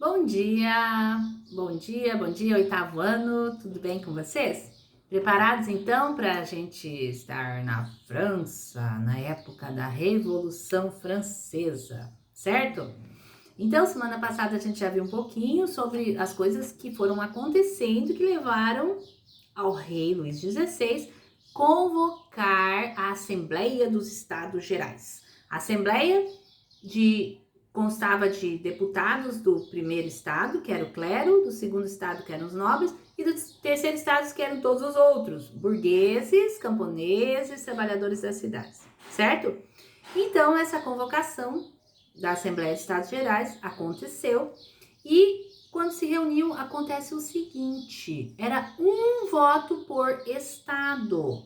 Bom dia, oitavo ano, tudo bem com vocês? Preparados então para a gente estar na França, na época da Revolução Francesa, certo? Então, semana passada a gente já viu um pouquinho sobre as coisas que foram acontecendo que levaram ao rei Luís XVI convocar a Assembleia dos Estados Gerais. A Assembleia de constava de deputados do primeiro estado, que era o clero, do segundo estado, que eram os nobres, e do terceiro estado, que eram todos os outros, burgueses, camponeses, trabalhadores das cidades, certo? Então, essa convocação da Assembleia de Estados Gerais aconteceu e quando se reuniu, acontece o seguinte, era um voto por estado.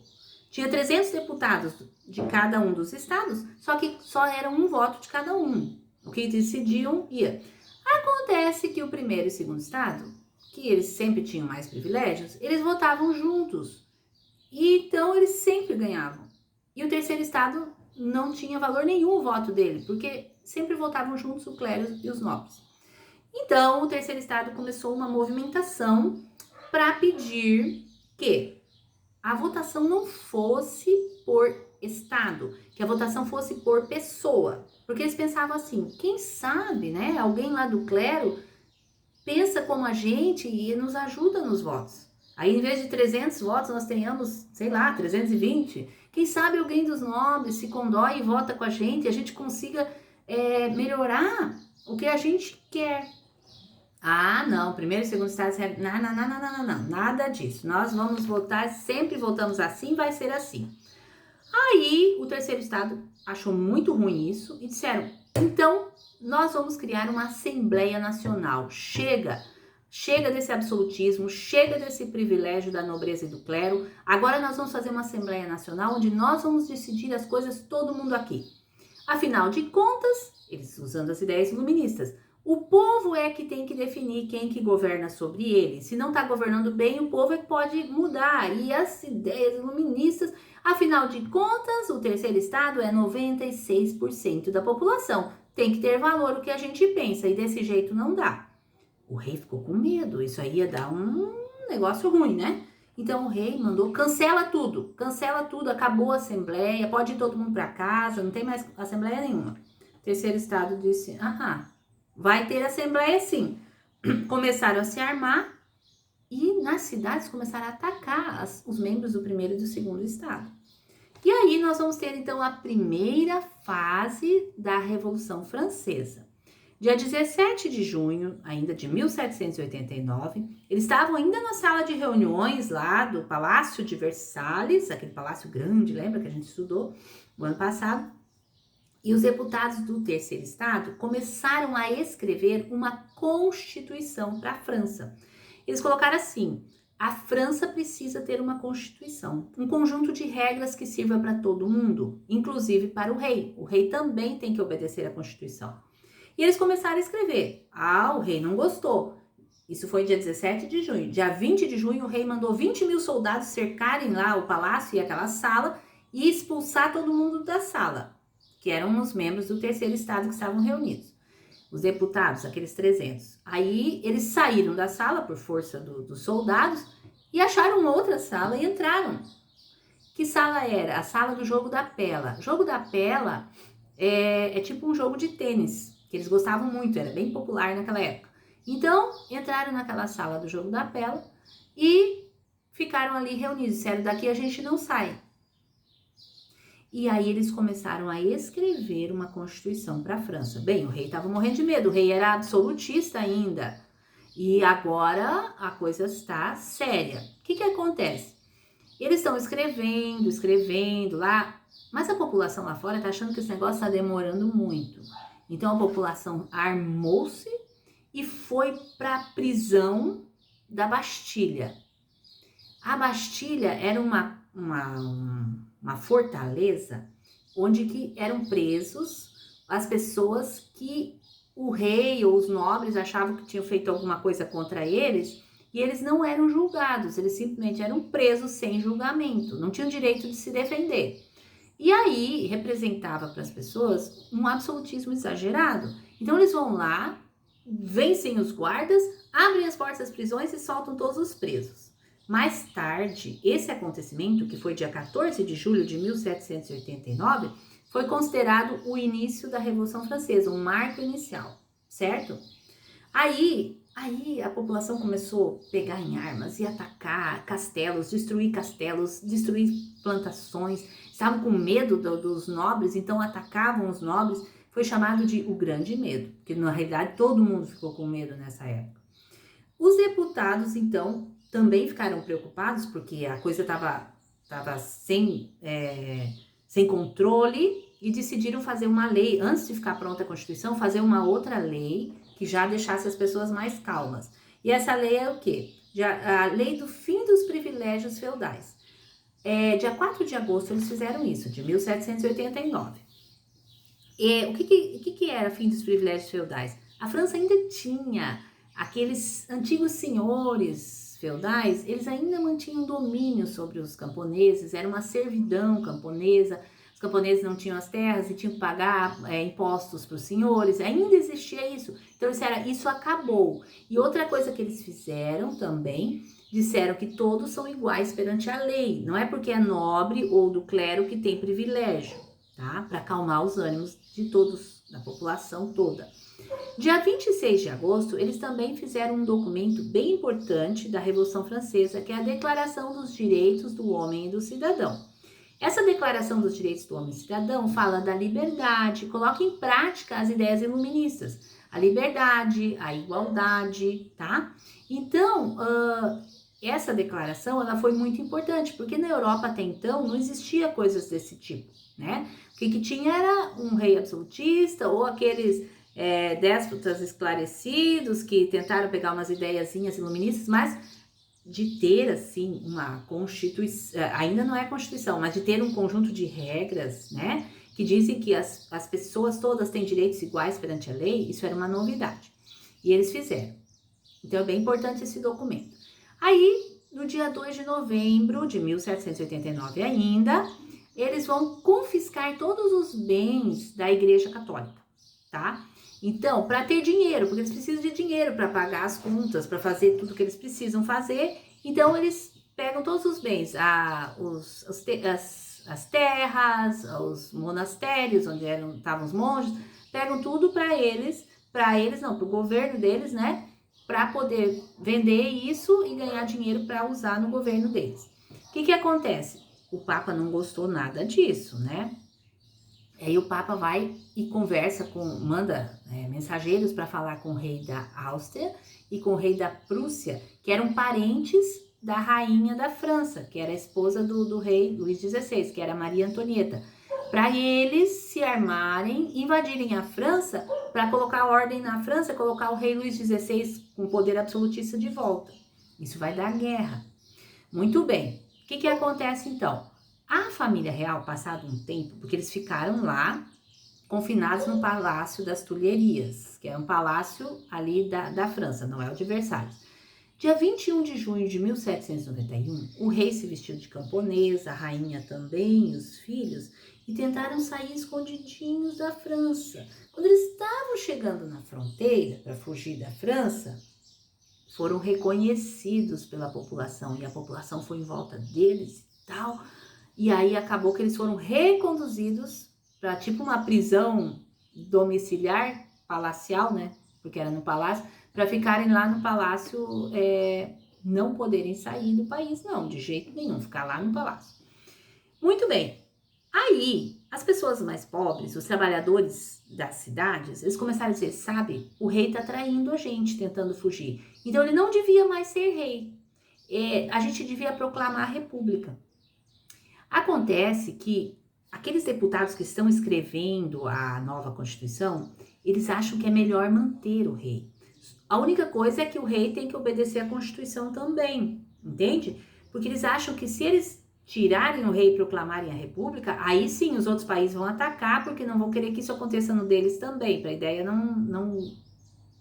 Tinha 300 deputados de cada um dos estados, só que só era um voto de cada um. O que decidiam ia. Acontece que o primeiro e segundo estado, que eles sempre tinham mais privilégios, eles votavam juntos. E então eles sempre ganhavam. E o terceiro estado não tinha valor nenhum o voto dele, porque sempre votavam juntos o clero e os nobres. Então o terceiro estado começou uma movimentação para pedir que a votação não fosse por estado, que a votação fosse por pessoa. Porque eles pensavam assim, quem sabe, né, alguém lá do clero pensa como a gente e nos ajuda nos votos. Aí, em vez de 300 votos, nós tenhamos, sei lá, 320. Quem sabe alguém dos nobres se condói e vota com a gente e a gente consiga melhorar o que a gente quer. Ah, não, primeiro e segundo estado, não, nada disso. Nós vamos votar, sempre votamos assim, vai ser assim. Aí o terceiro estado achou muito ruim isso e disseram, então nós vamos criar uma Assembleia Nacional. Chega desse absolutismo, chega desse privilégio da nobreza e do clero. Agora nós vamos fazer uma Assembleia Nacional onde nós vamos decidir as coisas todo mundo aqui. Afinal de contas, eles usando as ideias iluministas, o povo é que tem que definir quem que governa sobre ele. Se não está governando bem, o povo é que pode mudar. E as ideias iluministas, afinal de contas, o terceiro estado é 96% da população. Tem que ter valor o que a gente pensa e desse jeito não dá. O rei ficou com medo, isso aí ia dar um negócio ruim, né? Então o rei mandou, cancela tudo, acabou a assembleia, pode ir todo mundo para casa, não tem mais assembleia nenhuma. O terceiro estado disse, vai ter assembleia sim. Começaram a se armar e nas cidades começaram a atacar os membros do primeiro e do segundo estado. E aí nós vamos ter então a primeira fase da Revolução Francesa. Dia 17 de junho, ainda de 1789, eles estavam ainda na sala de reuniões lá do Palácio de Versalhes, aquele palácio grande, lembra que a gente estudou no ano passado? E os deputados do terceiro estado começaram a escrever uma constituição para a França. Eles colocaram assim, a França precisa ter uma constituição, um conjunto de regras que sirva para todo mundo, inclusive para o rei. O rei também tem que obedecer à Constituição. E eles começaram a escrever. O rei não gostou. Isso foi dia 17 de junho. Dia 20 de junho, o rei mandou 20 mil soldados cercarem lá o palácio e aquela sala e expulsar todo mundo da sala, que eram os membros do terceiro estado que estavam reunidos. Os deputados, aqueles 300. Aí eles saíram da sala por força dos soldados e acharam outra sala e entraram. Que sala era? A sala do jogo da pela. O jogo da pela é tipo um jogo de tênis, que eles gostavam muito, era bem popular naquela época. Então, entraram naquela sala do jogo da pela e ficaram ali reunidos. Disseram, daqui a gente não sai. E aí eles começaram a escrever uma constituição para a França. Bem, o rei estava morrendo de medo, o rei era absolutista ainda. E agora a coisa está séria. O que acontece? Eles estão escrevendo lá, mas a população lá fora está achando que esse negócio está demorando muito. Então a população armou-se e foi para a prisão da Bastilha. A Bastilha era uma fortaleza onde que eram presos as pessoas que o rei ou os nobres achavam que tinham feito alguma coisa contra eles e eles não eram julgados, eles simplesmente eram presos sem julgamento, não tinham direito de se defender. E aí representava para as pessoas um absolutismo exagerado. Então eles vão lá vencem os guardas, abrem as portas das prisões e soltam todos os presos. Mais tarde, esse acontecimento, que foi dia 14 de julho de 1789, foi considerado o início da Revolução Francesa, um marco inicial, certo? Aí a população começou a pegar em armas e atacar castelos, destruir plantações, estavam com medo dos nobres, então atacavam os nobres. Foi chamado de o Grande Medo, porque na realidade todo mundo ficou com medo nessa época. Os deputados, então, também ficaram preocupados, porque a coisa estava sem controle, e decidiram fazer uma lei, antes de ficar pronta a Constituição, fazer uma outra lei que já deixasse as pessoas mais calmas. E essa lei é o quê? A lei do fim dos privilégios feudais. Dia 4 de agosto eles fizeram isso, de 1789. O que era fim dos privilégios feudais? A França ainda tinha aqueles antigos senhores feudais, eles ainda mantinham domínio sobre os camponeses, era uma servidão camponesa, os camponeses não tinham as terras e tinham que pagar impostos para os senhores, ainda existia isso. Então isso acabou. E outra coisa que eles fizeram também, disseram que todos são iguais perante a lei, não é porque é nobre ou do clero que tem privilégio, tá? Para acalmar os ânimos de todos, da população toda. Dia 26 de agosto, eles também fizeram um documento bem importante da Revolução Francesa, que é a Declaração dos Direitos do Homem e do Cidadão. Essa Declaração dos Direitos do Homem e do Cidadão fala da liberdade, coloca em prática as ideias iluministas, a liberdade, a igualdade, tá? Então, essa declaração ela foi muito importante, porque na Europa até então não existia coisas desse tipo, né? O que tinha era um rei absolutista ou aqueles déspotas esclarecidos que tentaram pegar umas ideiazinhas iluministas, mas de ter assim uma constituição, ainda não é constituição, mas de ter um conjunto de regras, né, que dizem que as pessoas todas têm direitos iguais perante a lei, isso era uma novidade. E eles fizeram. Então é bem importante esse documento. Aí, no dia 2 de novembro de 1789 ainda, eles vão confiscar todos os bens da Igreja Católica, tá? Então, para ter dinheiro, porque eles precisam de dinheiro para pagar as contas, para fazer tudo que eles precisam fazer, então eles pegam todos os bens, as terras, os monastérios, onde estavam os monges, pegam tudo para o governo deles, né? Para poder vender isso e ganhar dinheiro para usar no governo deles. O que acontece? O Papa não gostou nada disso, né? Aí o Papa vai e manda mensageiros para falar com o rei da Áustria e com o rei da Prússia, que eram parentes da rainha da França, que era a esposa do rei Luís XVI, que era Maria Antonieta, para eles se armarem, invadirem a França, para colocar ordem na França, colocar o rei Luís XVI com poder absolutista de volta. Isso vai dar guerra. Muito bem. O que acontece então? A família real, passado um tempo, porque eles ficaram lá, confinados no Palácio das Tulherias, que é um palácio ali da França, não é o de Versalhes. Dia 21 de junho de 1791, o rei se vestiu de camponesa, a rainha também, e os filhos, e tentaram sair escondidinhos da França. Quando eles estavam chegando na fronteira para fugir da França, foram reconhecidos pela população, e a população foi em volta deles e tal. E aí acabou que eles foram reconduzidos para tipo uma prisão domiciliar, palacial, né? Porque era no palácio, para ficarem lá no palácio, não poderem sair do país, não, de jeito nenhum, ficar lá no palácio. Muito bem. Aí, as pessoas mais pobres, os trabalhadores das cidades, eles começaram a dizer, sabe, o rei está traindo a gente, tentando fugir. Então, ele não devia mais ser rei. A gente devia proclamar a república. Acontece que aqueles deputados que estão escrevendo a nova Constituição, eles acham que é melhor manter o rei. A única coisa é que o rei tem que obedecer à Constituição também, entende? Porque eles acham que se eles tirarem o rei e proclamarem a república, aí sim os outros países vão atacar, porque não vão querer que isso aconteça no deles também, para a ideia não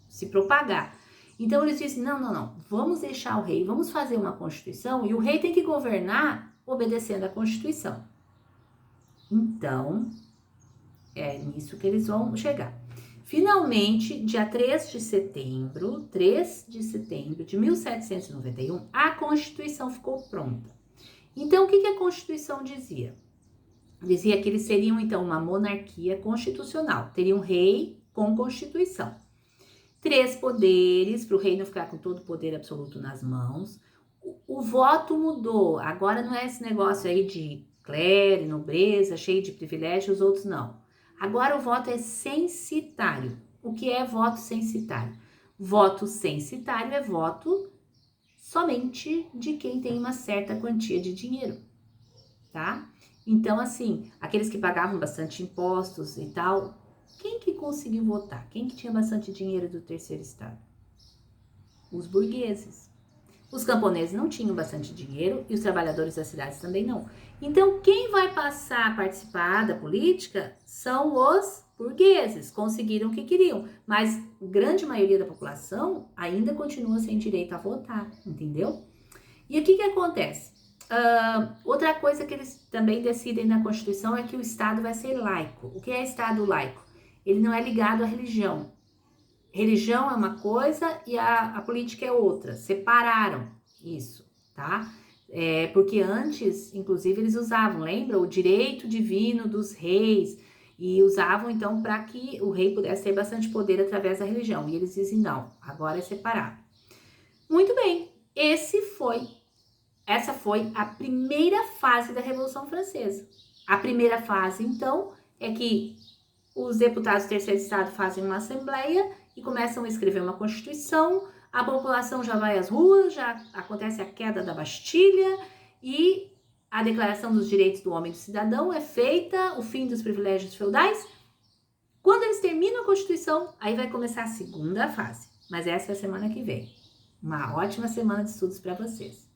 se propagar. Então eles dizem, não, vamos deixar o rei, vamos fazer uma Constituição e o rei tem que governar obedecendo à Constituição. Então, é nisso que eles vão chegar. Finalmente, dia 3 de setembro de 1791, a Constituição ficou pronta. Então, o que a Constituição dizia? Dizia que eles seriam, então, uma monarquia constitucional. Teria um rei com Constituição. 3 poderes, para o rei não ficar com todo o poder absoluto nas mãos. O voto mudou. Agora não é esse negócio aí de clero, nobreza, cheio de privilégios, os outros não. Agora o voto é censitário. O que é voto censitário? Voto censitário é voto somente de quem tem uma certa quantia de dinheiro, tá? Então, assim, aqueles que pagavam bastante impostos e tal, quem que conseguiu votar? Quem que tinha bastante dinheiro do terceiro estado? Os burgueses. Os camponeses não tinham bastante dinheiro e os trabalhadores das cidades também não. Então, quem vai passar a participar da política são os burgueses. Conseguiram o que queriam, mas grande maioria da população ainda continua sem direito a votar, entendeu? E o que acontece? Outra coisa que eles também decidem na Constituição é que o Estado vai ser laico. O que é Estado laico? Ele não é ligado à religião. Religião é uma coisa e a política é outra. Separaram isso, tá? Porque antes, inclusive, eles usavam, lembra? O direito divino dos reis. E usavam, então, para que o rei pudesse ter bastante poder através da religião. E eles dizem, não, agora é separado. Muito bem, essa foi a primeira fase da Revolução Francesa. A primeira fase, então, é que os deputados do terceiro estado fazem uma assembleia e começam a escrever uma Constituição, a população já vai às ruas, já acontece a queda da Bastilha e a Declaração dos Direitos do Homem e do Cidadão é feita, o fim dos privilégios feudais. Quando eles terminam a Constituição, aí vai começar a segunda fase, mas essa é a semana que vem. Uma ótima semana de estudos para vocês.